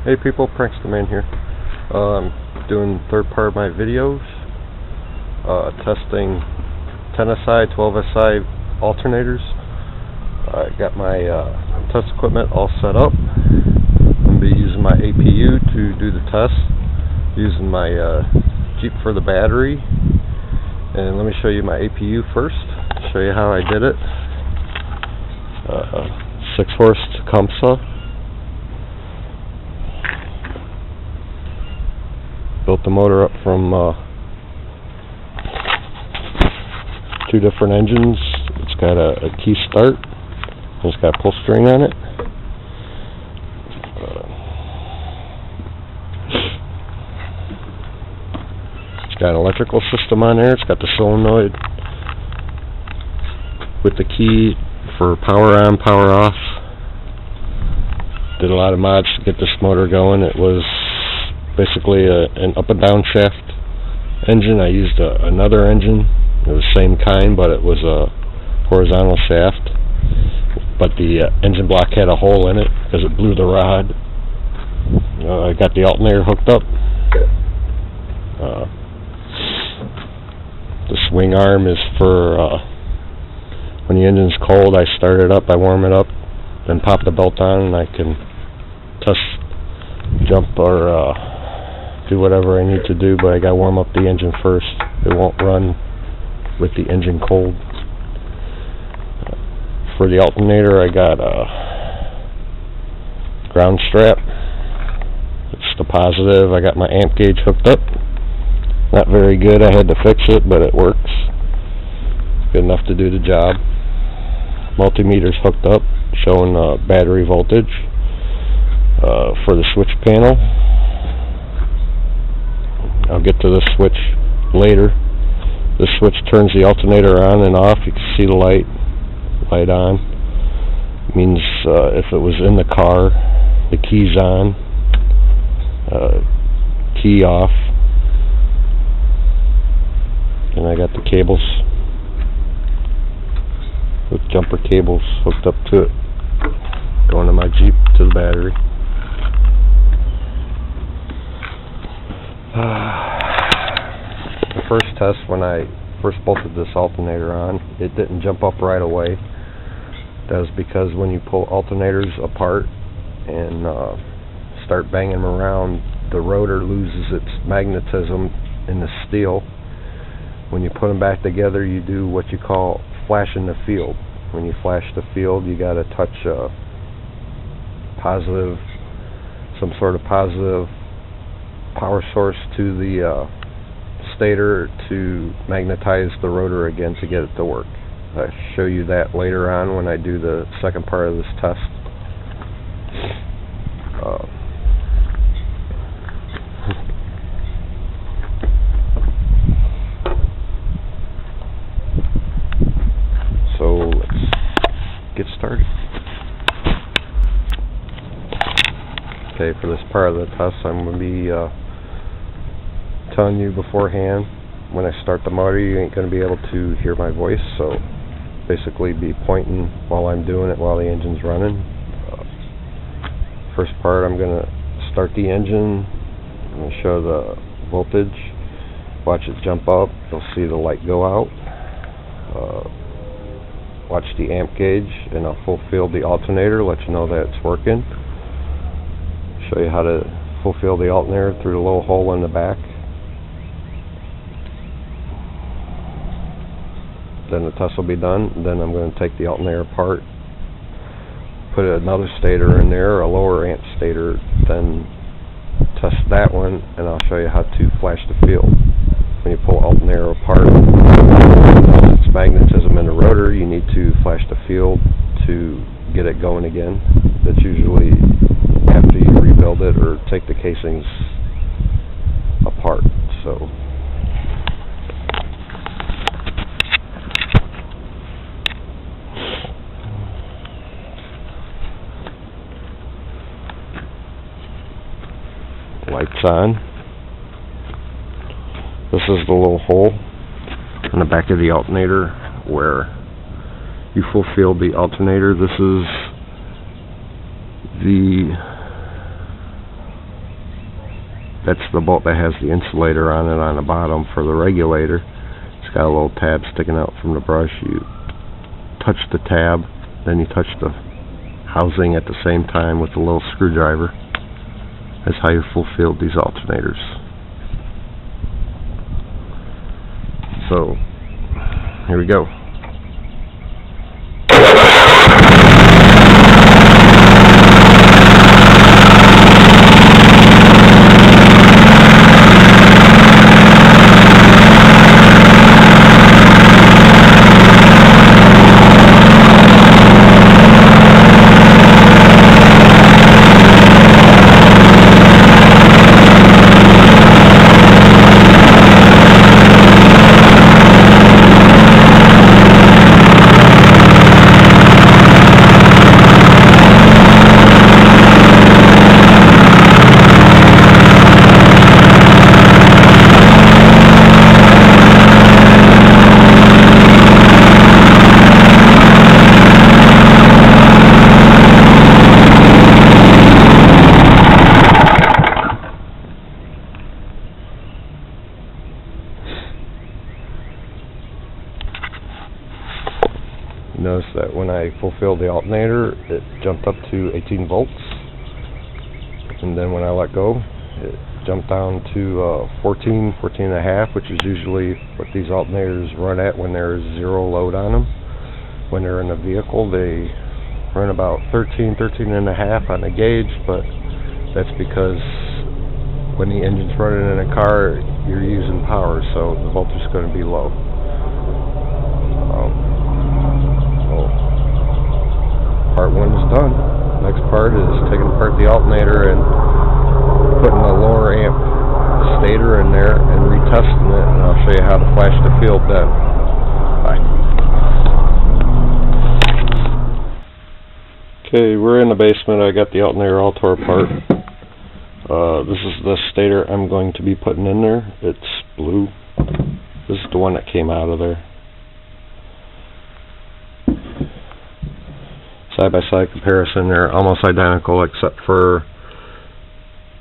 Hey people, Pranksterman here. I'm doing the third part of my videos, testing 10SI, 12SI alternators. I got my test equipment all set up. I'm going to be using my A.P.U to do the test, using my Jeep for the battery. And let me show you my A.P.U first, show you how I did it. 6-horse Tecumseh. Built the motor up from 2 different engines. It's got a key start. It's got a pull string on it. It's got an electrical system on there. It's got the solenoid with the key for power on, power off. Did a lot of mods to get this motor going. It was basically an up and down shaft engine. I used another engine. It was the same kind, but it was a horizontal shaft. But the engine block had a hole in it because it blew the rod. I got the alternator hooked up. The swing arm is for when the engine's cold. I start it up, I warm it up, then pop the belt on, and I can test, jump, or do whatever I need to do, but I gotta warm up the engine first. It won't run with the engine cold. For the alternator, I got a ground strap. It's the positive. I got my amp gauge hooked up. Not very good. I had to fix it, but it works. Good enough to do the job. Multimeter's hooked up, showing battery voltage. For the switch panel, I'll get to the switch later. The switch turns the alternator on and off. You can see the light on. It means if it was in the car, the key's on, key off. And I got the cables, with jumper cables hooked up to it, going to my Jeep to the battery. The first test, when I first bolted this alternator on, it didn't jump up right away. That was because when you pull alternators apart and start banging them around, the rotor loses its magnetism in the steel. When you put them back together, you do what you call flashing the field. When you flash the field, you got to touch some sort of positive power source to the stator to magnetize the rotor again to get it to work. I'll show you that later on when I do the second part of this test. So let's get started. Okay, for this part of the test, I'm going to be telling you beforehand, when I start the motor, you ain't going to be able to hear my voice, so basically be pointing while I'm doing it while the engine's running. First part, I'm going to start the engine. I'm going to show the voltage. Watch it jump up. You'll see the light go out. Watch the amp gauge, and I'll full field the alternator, let you know that it's working. Show you how to full field the alternator through the little hole in the back. Then the test will be done. Then I'm going to take the alternator apart, put another stator in there, a lower amp stator, then test that one, and I'll show you how to flash the field. When you pull alternator apart, its magnetism in the rotor, you need to flash the field to get it going again. That's usually after you rebuild it or take the casings apart. So lights on. This is the little hole in the back of the alternator where you full field the alternator. This is the That's the bolt that has the insulator on it on the bottom for the regulator. It's got a little tab sticking out from the brush. You touch the tab, then you touch the housing at the same time with the little screwdriver. That's how you full field these alternators. So, here we go. Notice that when I fulfilled the alternator, it jumped up to 18 volts, and then when I let go, it jumped down to 14 and a half, which is usually what these alternators run at when there's zero load on them. When they're in a vehicle, they run about 13 and a half on the gauge, but that's because when the engine's running in a car, you're using power, so the voltage is going to be low. Part 1 is done. Next part is taking apart the alternator and putting a lower amp stator in there and retesting it, and I'll show you how to flash the field then. Bye. Okay, we're in the basement. I got the alternator all tore apart. This is the stator I'm going to be putting in there. It's blue. This is the one that came out of there. Side-by-side comparison, they're almost identical except for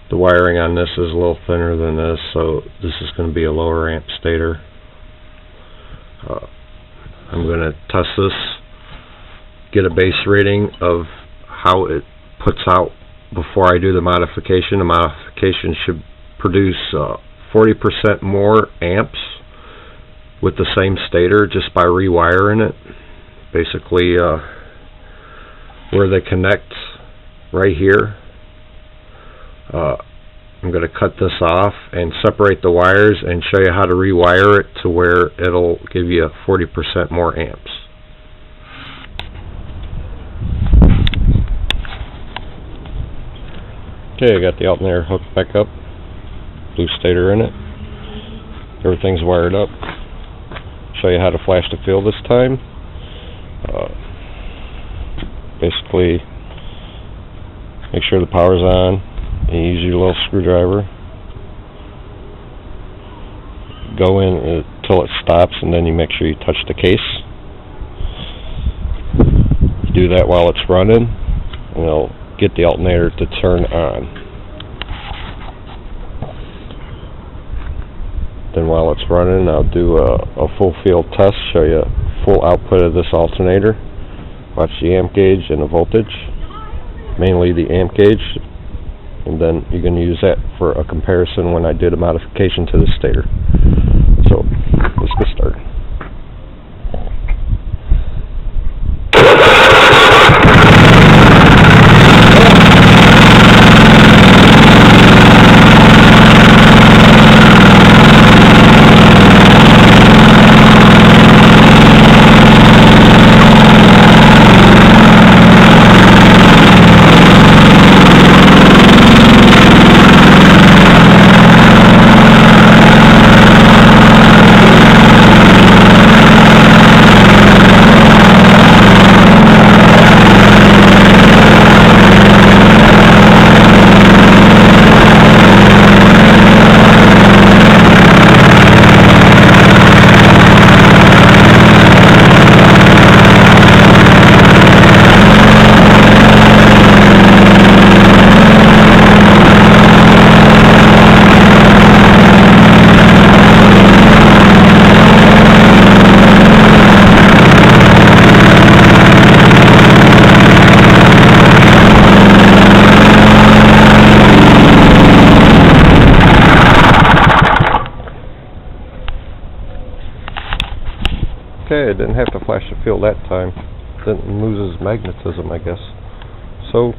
the wiring on this is a little thinner than this, so this is going to be a lower amp stator. I'm going to test this, get a base rating of how it puts out before I do the modification. The modification should produce 40% more amps with the same stator just by rewiring it. Basically, where they connect right here, I'm going to cut this off and separate the wires and show you how to rewire it to where it'll give you 40% more amps. Okay, I got the alternator hooked back up, blue stator in it, everything's wired up. Show you how to flash the field this time. Basically, make sure the power's on, and use your little screwdriver. Go in until it stops, and then you make sure you touch the case. Do that while it's running, and it'll get the alternator to turn on. Then while it's running, I'll do a full field test, show you full output of this alternator. Watch the amp gauge and the voltage, mainly the amp gauge, and then you're going to use that for a comparison when I did a modification to the stator. So, let's get started. okay. It didn't have to flash the field that time. Didn't lose its magnetism, I guess. So,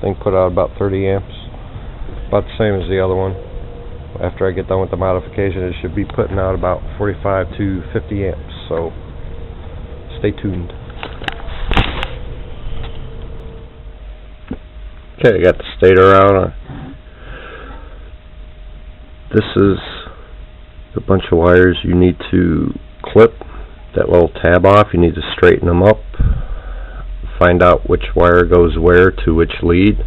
thing put out about 30 amps. About the same as the other one. After I get done with the modification, it should be putting out about 45 to 50 amps. So, stay tuned. Okay, I got the stator out. This is a bunch of wires you need to clip that little tab off. You need to straighten them up, find out which wire goes where to which lead.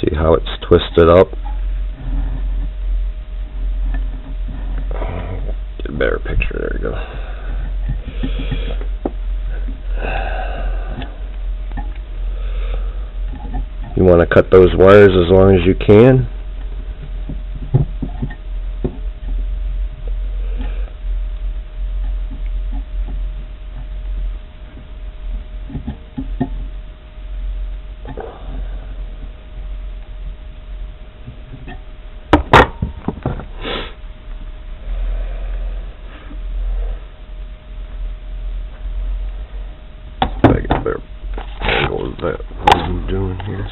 See how it's twisted up. Get a better picture. There we go. You want to cut those wires as long as you can. I get a better angle of that. What I'm doing here.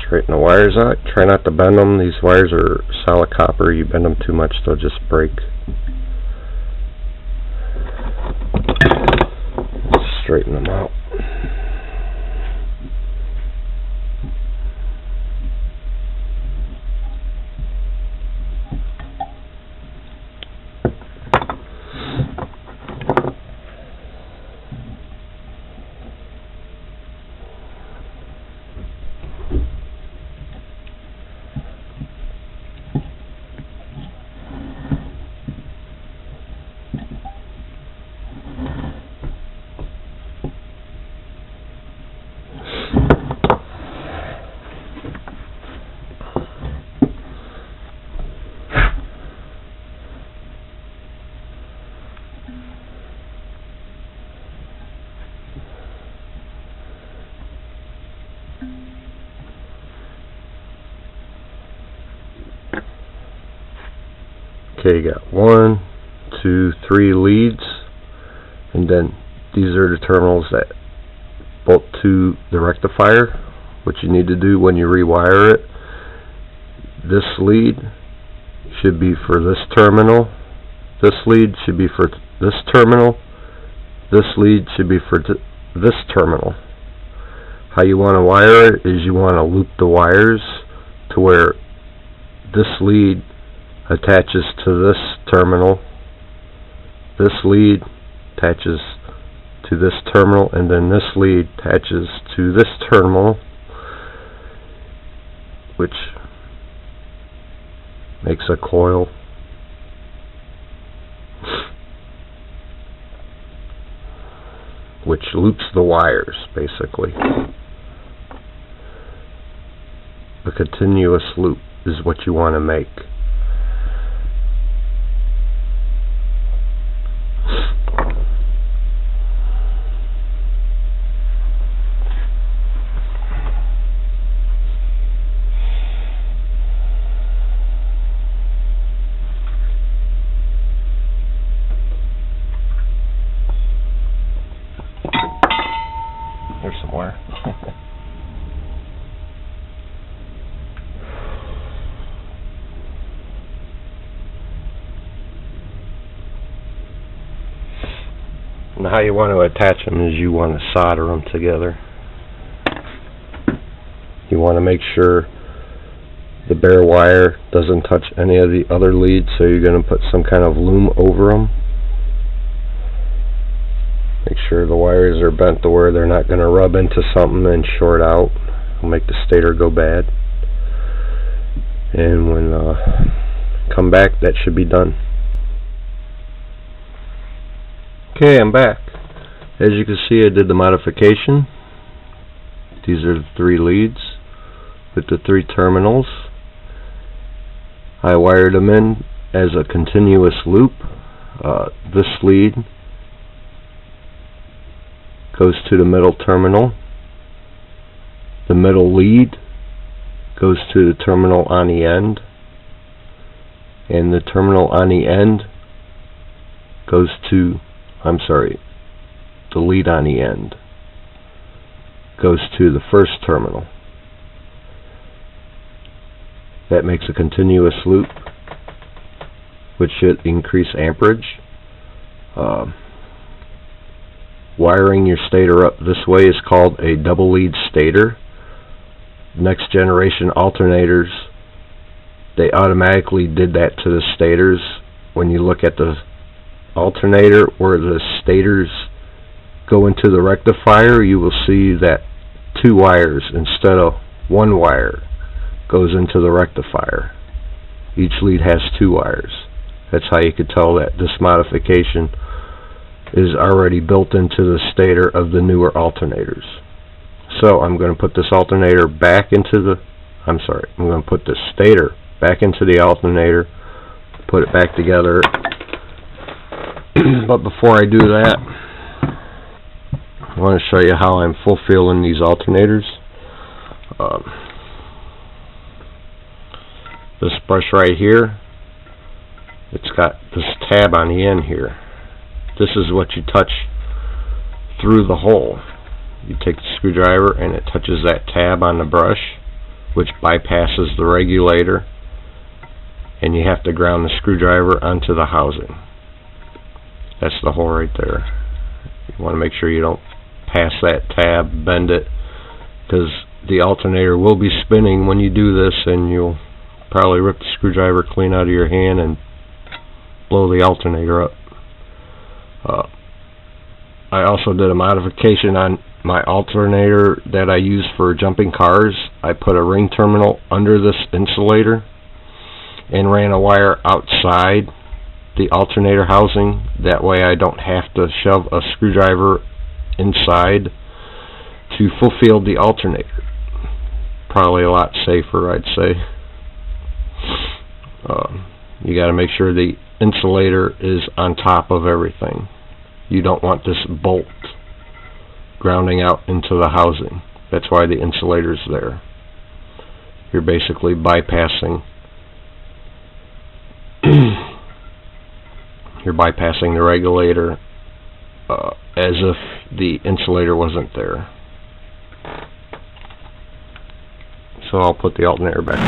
Straighten the wires out. Try not to bend them. These wires are solid copper. You bend them too much, they'll just break. Straighten them out. Okay, you got 1, 2, 3 leads, and then these are the terminals that bolt to the rectifier. What you need to do when you rewire it, this lead should be for this terminal, this lead should be for this terminal, this lead should be for this terminal. How you want to wire it is you want to loop the wires to where this lead attaches to this terminal, this lead attaches to this terminal, and then this lead attaches to this terminal, which makes a coil. Which loops the wires, basically. A continuous loop is what you want to make. There's some wire. And how you want to attach them is you want to solder them together. You want to make sure the bare wire doesn't touch any of the other leads, so you're going to put some kind of loom over them. Make sure the wires are bent to where they're not going to rub into something and short out. It'll make the stator go bad. And when come back, that should be done. Okay, I'm back. As you can see, I did the modification. These are the 3 leads with the 3 terminals. I wired them in as a continuous loop. This lead goes to the middle terminal. The middle lead goes to the terminal on the end. And the terminal on the end goes to, the lead on the end goes to the first terminal. That makes a continuous loop, which should increase amperage. Wiring your stator up this way is called a double lead stator. Next generation alternators, they automatically did that to the stators. When you look at the alternator where the stators go into the rectifier, you will see that 2 wires instead of 1 wire goes into the rectifier. Each lead has 2 wires. That's how you could tell that this modification is already built into the stator of the newer alternators. So I'm going to put this alternator back into the, I'm going to put the stator back into the alternator, put it back together. But before I do that, I want to show you how I'm fulfilling these alternators. This brush right here, it's got this tab on the end here. This is what you touch through the hole. You take the screwdriver and it touches that tab on the brush, which bypasses the regulator, and you have to ground the screwdriver onto the housing. That's the hole right there. You want to make sure you don't pass that tab, bend it, because the alternator will be spinning when you do this, and you'll probably rip the screwdriver clean out of your hand and blow the alternator up. I also did a modification on my alternator that I use for jumping cars. I put a ring terminal under this insulator and ran a wire outside the alternator housing. That way I don't have to shove a screwdriver inside to fulfill the alternator. Probably a lot safer, I'd say. You got to make sure the insulator is on top of everything. You don't want this bolt grounding out into the housing. That's why the insulator's there. You're basically bypassing the regulator as if the insulator wasn't there. So I'll put the alternator back.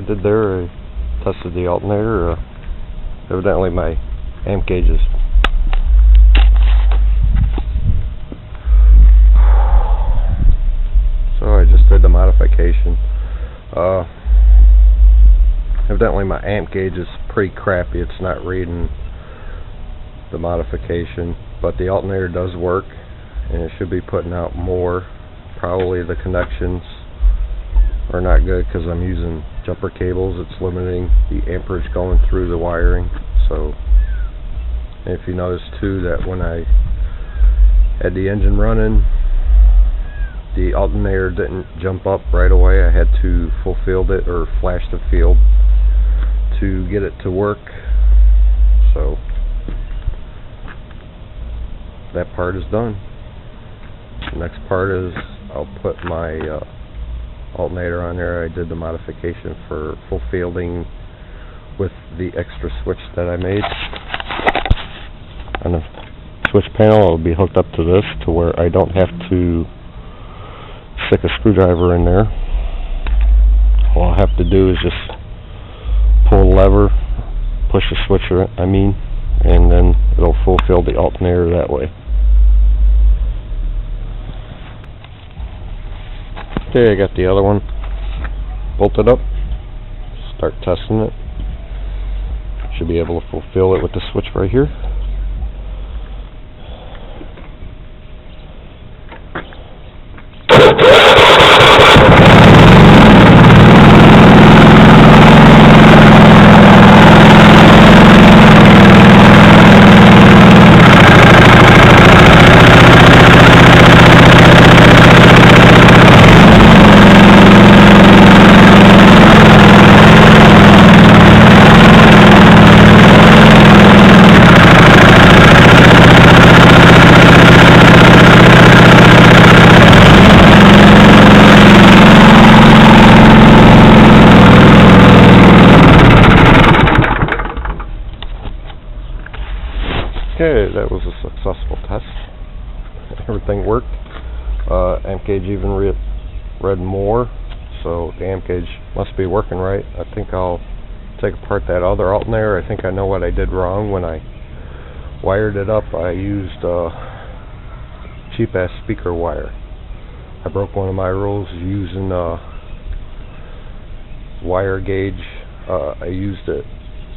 did there. I tested the alternator. Evidently my amp gauges. So I just did the modification. Evidently my amp gauge is pretty crappy. It's not reading the modification, but the alternator does work, and it should be putting out more. Probably the connections are not good because I'm using jumper cables. It's limiting the amperage going through the wiring. So, and if you notice too that when I had the engine running, the alternator didn't jump up right away. I had to full field it or flash the field to get it to work. So that part is done. The next part is I'll put my alternator on there. I did the modification for full fielding with the extra switch that I made. On the switch panel, it will be hooked up to this to where I don't have to stick a screwdriver in there. All I have to do is just pull the lever, push the switcher, and then it'll fulfill the alternator that way. Okay, I got the other one bolted up. Start testing it. Should be able to fulfill it with the switch right here. Okay, that was a successful test. Everything worked. Amp gauge even read more, so the amp gauge must be working right. I think I'll take apart that other alternator. I think I know what I did wrong. When I wired it up, I used cheap-ass speaker wire. I broke one of my rules using wire gauge. I used it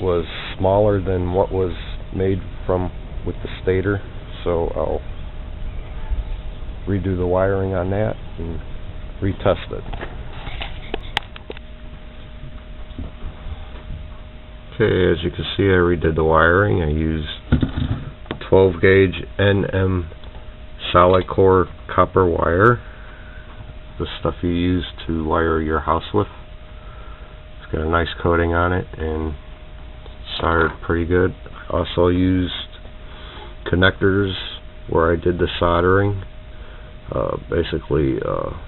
was smaller than what was made from with the stator, so I'll redo the wiring on that and retest it. Okay, as you can see, I redid the wiring. I used 12 gauge NM solid core copper wire, the stuff you use to wire your house with. It's got a nice coating on it and soldered pretty good. Also used connectors where I did the soldering. Basically a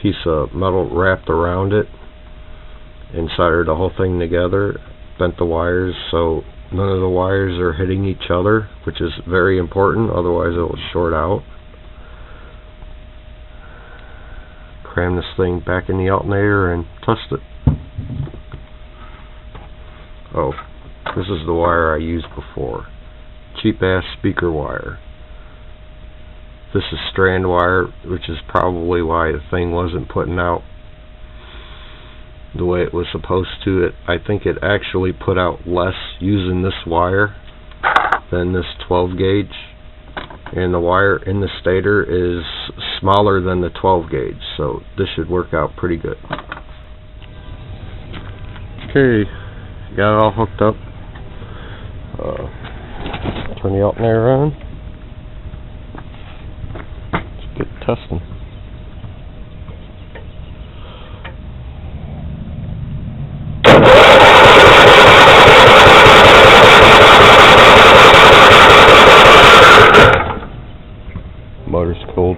piece of metal wrapped around it and soldered the whole thing together. Bent the wires so none of the wires are hitting each other, which is very important, otherwise it will short out. Cram this thing back in the alternator and test it. Oh, this is the wire I used before. Cheap ass speaker wire. This is strand wire, which is probably why the thing wasn't putting out the way it was supposed to. I think it actually put out less using this wire than this 12 gauge, and the wire in the stator is smaller than the 12 gauge, so this should work out pretty good. Okay, got it all hooked up. Turn the alternator on. Let's get testing. Motor's cold.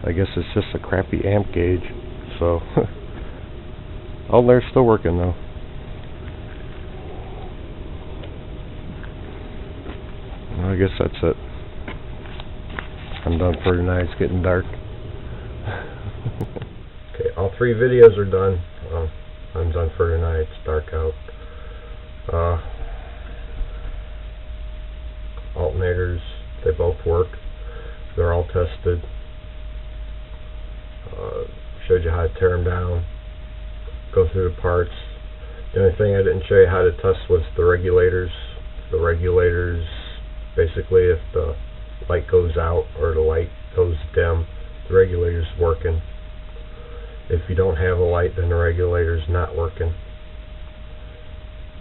I guess it's just a crappy amp gauge. So alternator's still working though. Well, I guess that's it. I'm done for tonight. It's getting dark. Okay, all 3 videos are done. I'm done for tonight. It's dark out. Alternators, they both work. They're all tested. Showed you how to tear them down, go through the parts. The only thing I didn't show you how to test was the regulators. The regulators, basically, if the light goes out or the light goes dim, the regulator's working. If you don't have a light, then the regulator's not working,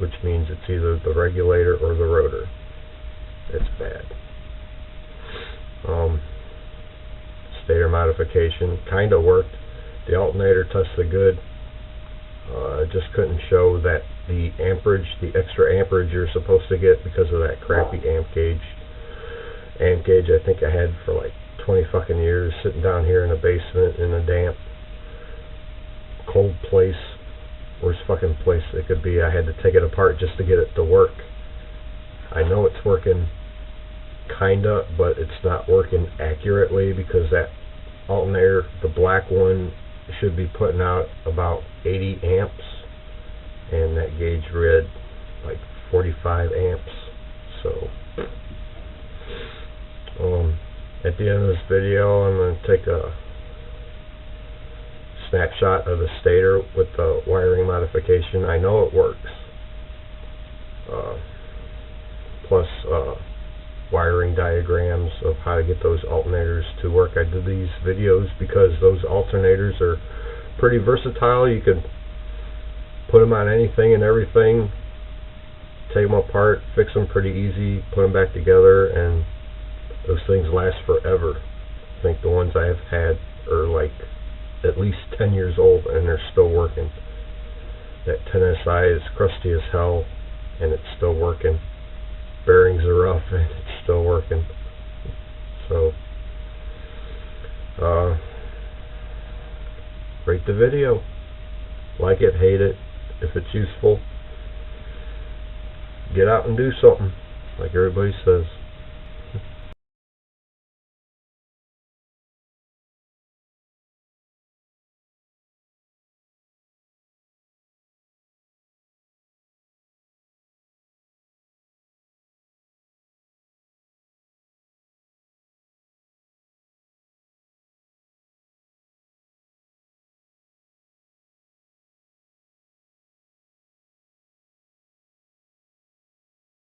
which means it's either the regulator or the rotor. It's bad. Stator modification kinda worked. The alternator tested good. Just couldn't show that the amperage, the extra amperage you're supposed to get because of that crappy amp gauge. Amp gauge I think I had for like 20 fucking years, sitting down here in a basement in a damp, cold place. Worst fucking place it could be. I had to take it apart just to get it to work. I know it's working kinda, but it's not working accurately because that alternator, the black one, should be putting out about 80 amps, and that gauge read like 45 amps. So at the end of this video, I'm going to take a snapshot of the stator with the wiring modification. I know it works. Plus wiring diagrams of how to get those alternators to work. I did these videos because those alternators are pretty versatile. You can put them on anything and everything, take them apart, fix them pretty easy, put them back together, and those things last forever. I think the ones I have had are like at least 10 years old and they're still working. That 10SI is crusty as hell and it's still working. Bearings are rough and it's still working. So rate the video, like it, hate it. If it's useful, get out and do something like everybody says.